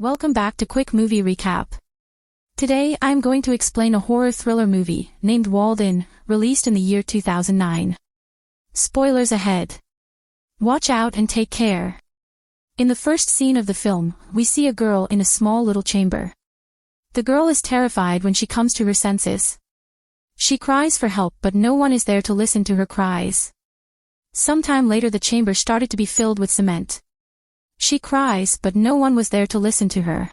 Welcome back to Quick Movie Recap. Today I'm going to explain a horror thriller movie named Walden, released in the year 2009. Spoilers ahead. Watch out and take care. In the first scene of the film, we see a girl in a small little chamber. The girl is terrified when she comes to her senses. She cries for help, but no one is there to listen to her cries. Sometime later the chamber started to be filled with cement. She cries, but no one was there to listen to her.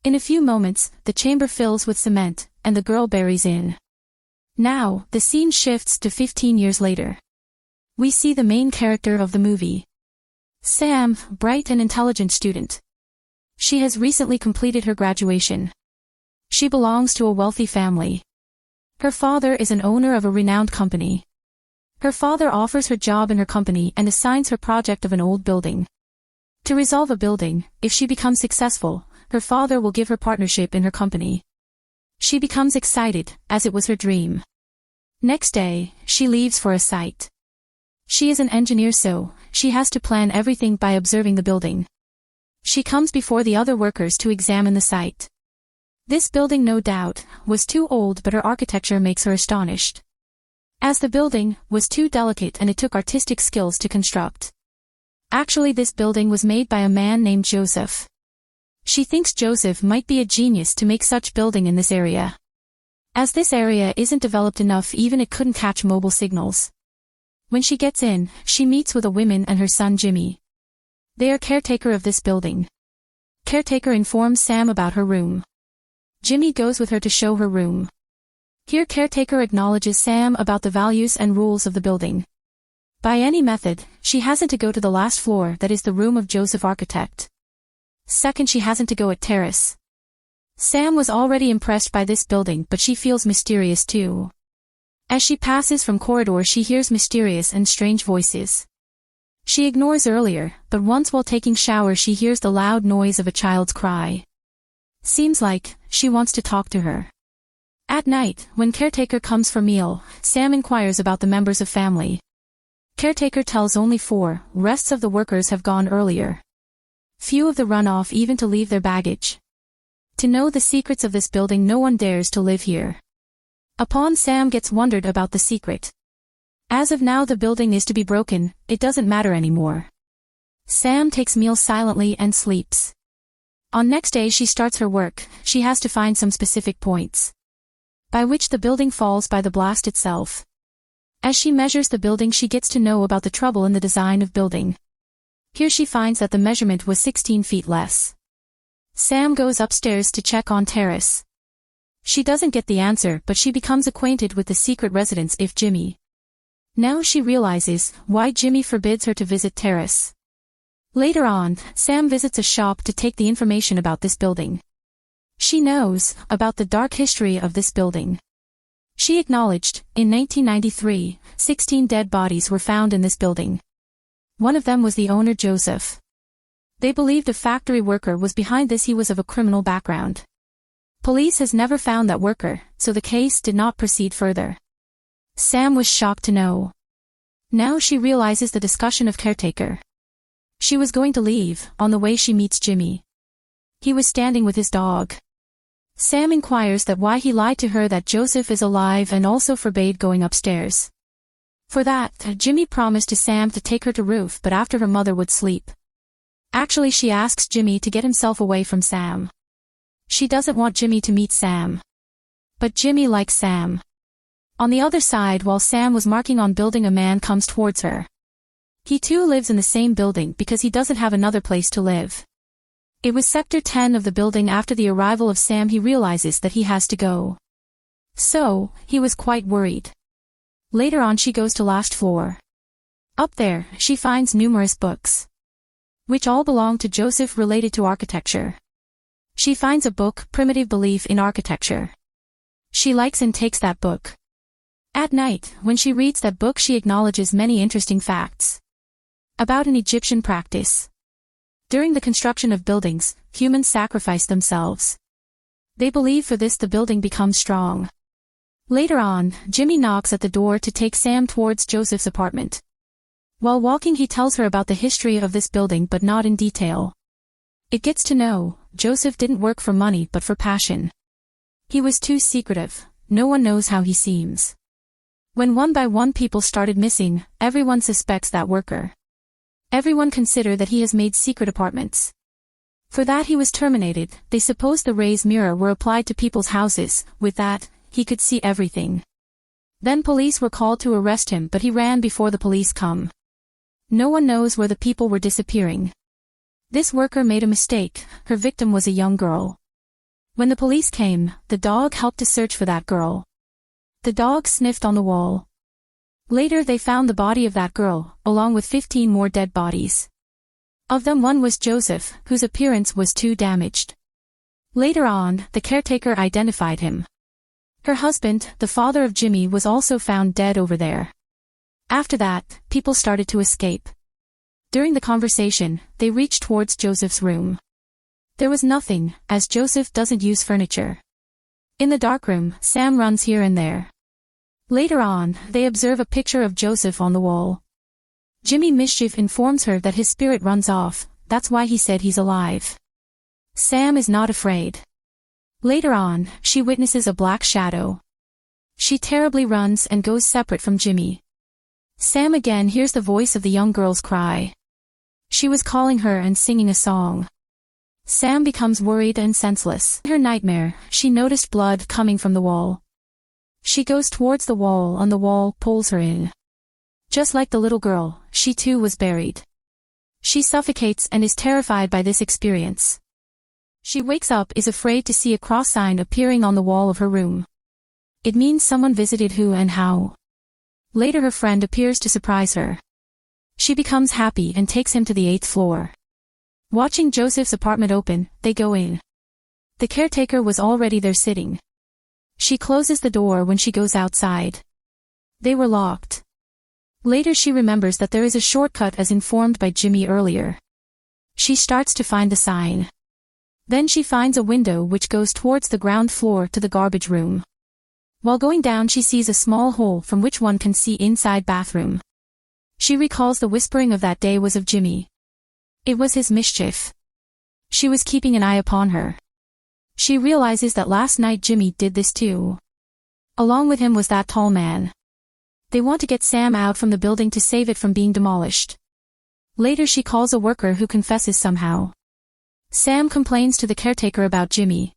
In a few moments, the chamber fills with cement, and the girl buries in. Now, the scene shifts to 15 years later. We see the main character of the movie. Sam, bright and intelligent student. She has recently completed her graduation. She belongs to a wealthy family. Her father is an owner of a renowned company. Her father offers her job in her company and assigns her project of an old building. To resolve a building, if she becomes successful, her father will give her partnership in her company. She becomes excited, as it was her dream. Next day, she leaves for a site. She is an engineer, so she has to plan everything by observing the building. She comes before the other workers to examine the site. This building, no doubt, was too old, but her architecture makes her astonished. As the building was too delicate and it took artistic skills to construct. Actually, this building was made by a man named Joseph. She thinks Joseph might be a genius to make such building in this area. As this area isn't developed enough, even it couldn't catch mobile signals. When she gets in, she meets with a woman and her son Jimmy. They are caretaker of this building. Caretaker informs Sam about her room. Jimmy goes with her to show her room. Here caretaker acknowledges Sam about the values and rules of the building. By any method, she hasn't to go to the last floor, that is the room of Joseph architect. Second, she hasn't to go at terrace. Sam was already impressed by this building, but she feels mysterious too. As she passes from corridor, she hears mysterious and strange voices. She ignores earlier, but once while taking shower she hears the loud noise of a child's cry. Seems like she wants to talk to her. At night, when caretaker comes for meal, Sam inquires about the members of family. Caretaker tells only 4, rests of the workers have gone earlier. Few of the run off even to leave their baggage. To know the secrets of this building, no one dares to live here. Upon Sam gets wondered about the secret. As of now the building is to be broken, it doesn't matter anymore. Sam takes meals silently and sleeps. On next day she starts her work. She has to find some specific points by which the building falls by the blast itself. As she measures the building she gets to know about the trouble in the design of building. Here she finds that the measurement was 16 feet less. Sam goes upstairs to check on terrace. She doesn't get the answer, but she becomes acquainted with the secret residence of Jimmy. Now she realizes why Jimmy forbids her to visit terrace. Later on, Sam visits a shop to take the information about this building. She knows about the dark history of this building. She acknowledged, in 1993, 16 dead bodies were found in this building. One of them was the owner Joseph. They believed a factory worker was behind this. He was of a criminal background. Police has never found that worker, so the case did not proceed further. Sam was shocked to know. Now she realizes the discussion of caretaker. She was going to leave. On the way she meets Jimmy. He was standing with his dog. Sam inquires that why he lied to her that Joseph is alive and also forbade going upstairs. For that, Jimmy promised to Sam to take her to roof, but after her mother would sleep. Actually she asks Jimmy to get himself away from Sam. She doesn't want Jimmy to meet Sam. But Jimmy likes Sam. On the other side, while Sam was marking on building, a man comes towards her. He too lives in the same building because he doesn't have another place to live. It was Sector 10 of the building. After the arrival of Sam he realizes that he has to go. So, he was quite worried. Later on she goes to last floor. Up there, she finds numerous books, which all belong to Joseph, related to architecture. She finds a book, Primitive Belief in Architecture. She likes and takes that book. At night, when she reads that book she acknowledges many interesting facts about an Egyptian practice. During the construction of buildings, humans sacrifice themselves. They believe for this the building becomes strong. Later on, Jimmy knocks at the door to take Sam towards Joseph's apartment. While walking he tells her about the history of this building, but not in detail. It gets to know Joseph didn't work for money but for passion. He was too secretive, no one knows how he seems. When one by one people started missing, everyone suspects that worker. Everyone consider that he has made secret apartments. For that he was terminated. They supposed the rays mirror were applied to people's houses. With that, he could see everything. Then police were called to arrest him, but he ran before the police come. No one knows where the people were disappearing. This worker made a mistake. Her victim was a young girl. When the police came, the dog helped to search for that girl. The dog sniffed on the wall. Later they found the body of that girl, along with 15 more dead bodies. Of them one was Joseph, whose appearance was too damaged. Later on, the caretaker identified him. Her husband, the father of Jimmy, was also found dead over there. After that, people started to escape. During the conversation, they reached towards Joseph's room. There was nothing, as Joseph doesn't use furniture. In the dark room, Sam runs here and there. Later on, they observe a picture of Joseph on the wall. Jimmy Mischief informs her that his spirit runs off, that's why he said he's alive. Sam is not afraid. Later on, she witnesses a black shadow. She terribly runs and goes separate from Jimmy. Sam again hears the voice of the young girl's cry. She was calling her and singing a song. Sam becomes worried and senseless. In her nightmare, she noticed blood coming from the wall. She goes towards the wall and the wall pulls her in. Just like the little girl, she too was buried. She suffocates and is terrified by this experience. She wakes up, is afraid to see a cross sign appearing on the wall of her room. It means someone visited who and how. Later her friend appears to surprise her. She becomes happy and takes him to the 8th floor. Watching Joseph's apartment open, they go in. The caretaker was already there sitting. She closes the door when she goes outside. They were locked. Later she remembers that there is a shortcut as informed by Jimmy earlier. She starts to find the sign. Then she finds a window which goes towards the ground floor to the garbage room. While going down she sees a small hole from which one can see inside bathroom. She recalls the whispering of that day was of Jimmy. It was his mischief. She was keeping an eye upon her. She realizes that last night Jimmy did this too. Along with him was that tall man. They want to get Sam out from the building to save it from being demolished. Later she calls a worker who confesses somehow. Sam complains to the caretaker about Jimmy.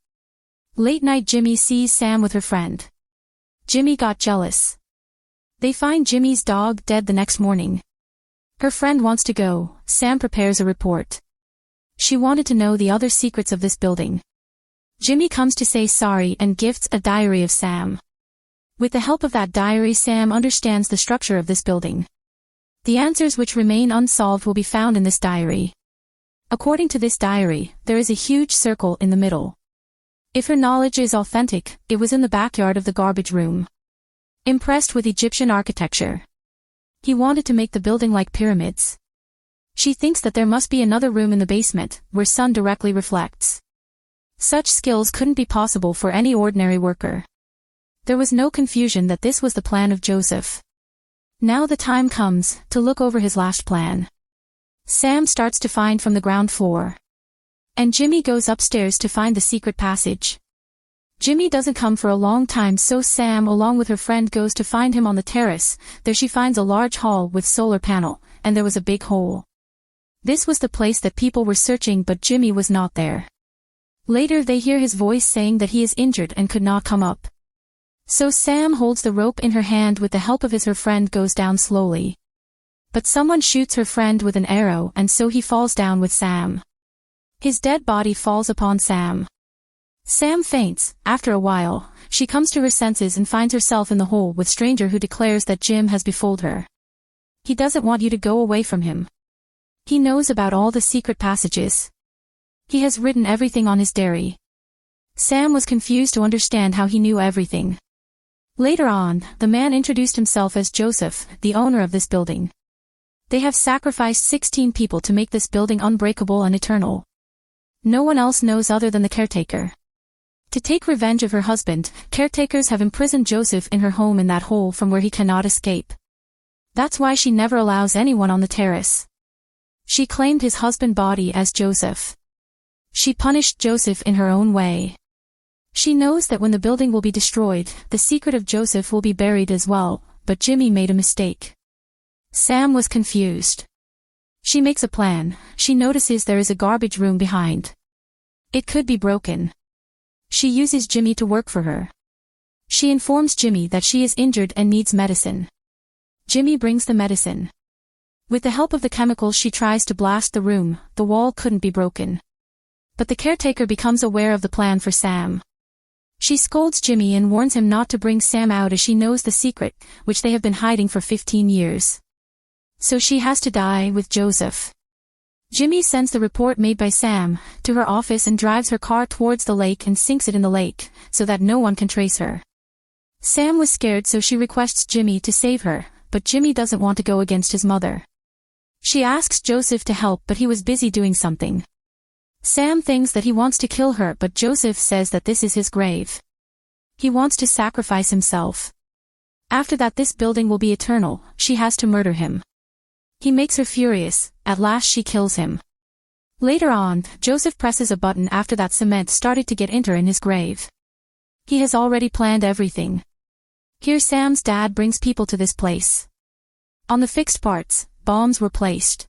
Late night Jimmy sees Sam with her friend. Jimmy got jealous. They find Jimmy's dog dead the next morning. Her friend wants to go. Sam prepares a report. She wanted to know the other secrets of this building. Jimmy comes to say sorry and gifts a diary of Sam. With the help of that diary Sam understands the structure of this building. The answers which remain unsolved will be found in this diary. According to this diary, there is a huge circle in the middle. If her knowledge is authentic, it was in the backyard of the garbage room. Impressed with Egyptian architecture. He wanted to make the building like pyramids. She thinks that there must be another room in the basement, where sun directly reflects. Such skills couldn't be possible for any ordinary worker. There was no confusion that this was the plan of Joseph. Now the time comes to look over his last plan. Sam starts to find from the ground floor. And Jimmy goes upstairs to find the secret passage. Jimmy doesn't come for a long time, so Sam along with her friend goes to find him on the terrace. There she finds a large hall with solar panel, and there was a big hole. This was the place that people were searching, but Jimmy was not there. Later they hear his voice saying that he is injured and could not come up. So Sam holds the rope in her hand with the help of her friend goes down slowly. But someone shoots her friend with an arrow and so he falls down with Sam. His dead body falls upon Sam. Sam faints. After a while, she comes to her senses and finds herself in the hole with stranger who declares that Jim has befooled her. He doesn't want you to go away from him. He knows about all the secret passages. He has written everything on his diary. Sam was confused to understand how he knew everything. Later on, the man introduced himself as Joseph, the owner of this building. They have sacrificed 16 people to make this building unbreakable and eternal. No one else knows other than the caretaker. To take revenge of her husband, caretakers have imprisoned Joseph in her home in that hole from where he cannot escape. That's why she never allows anyone on the terrace. She claimed his husband's body as Joseph. She punished Joseph in her own way. She knows that when the building will be destroyed, the secret of Joseph will be buried as well, but Jimmy made a mistake. Sam was confused. She makes a plan. She notices there is a garbage room behind. It could be broken. She uses Jimmy to work for her. She informs Jimmy that she is injured and needs medicine. Jimmy brings the medicine. With the help of the chemicals she tries to blast the room. The wall couldn't be broken. But the caretaker becomes aware of the plan for Sam. She scolds Jimmy and warns him not to bring Sam out as she knows the secret, which they have been hiding for 15 years. So she has to die with Joseph. Jimmy sends the report made by Sam to her office and drives her car towards the lake and sinks it in the lake, so that no one can trace her. Sam was scared, so she requests Jimmy to save her, but Jimmy doesn't want to go against his mother. She asks Joseph to help, but he was busy doing something. Sam thinks that he wants to kill her, but Joseph says that this is his grave. He wants to sacrifice himself. After that, this building will be eternal. She has to murder him. He makes her furious. At last she kills him. Later on, Joseph presses a button after that cement started to get into in his grave. He has already planned everything. Here Sam's dad brings people to this place. On the fixed parts, bombs were placed.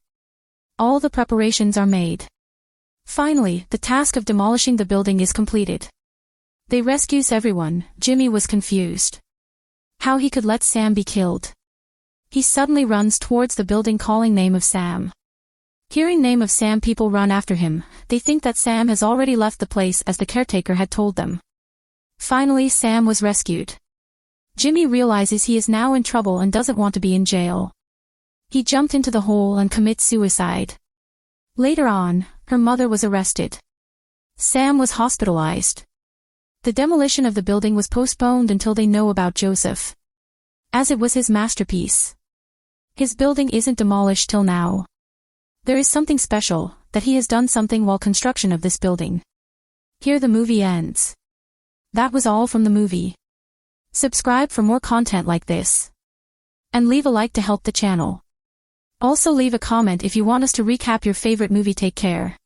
All the preparations are made. Finally, the task of demolishing the building is completed. They rescues everyone. Jimmy was confused. How he could let Sam be killed. He suddenly runs towards the building calling name of Sam. Hearing name of Sam, people run after him. They think that Sam has already left the place as the caretaker had told them. Finally, Sam was rescued. Jimmy realizes he is now in trouble and doesn't want to be in jail. He jumped into the hole and commits suicide. Later on, her mother was arrested. Sam was hospitalized. The demolition of the building was postponed until they know about Joseph. As it was his masterpiece. His building isn't demolished till now. There is something special, that he has done something while construction of this building. Here the movie ends. That was all from the movie. Subscribe for more content like this. And leave a like to help the channel. Also leave a comment if you want us to recap your favorite movie. Take care.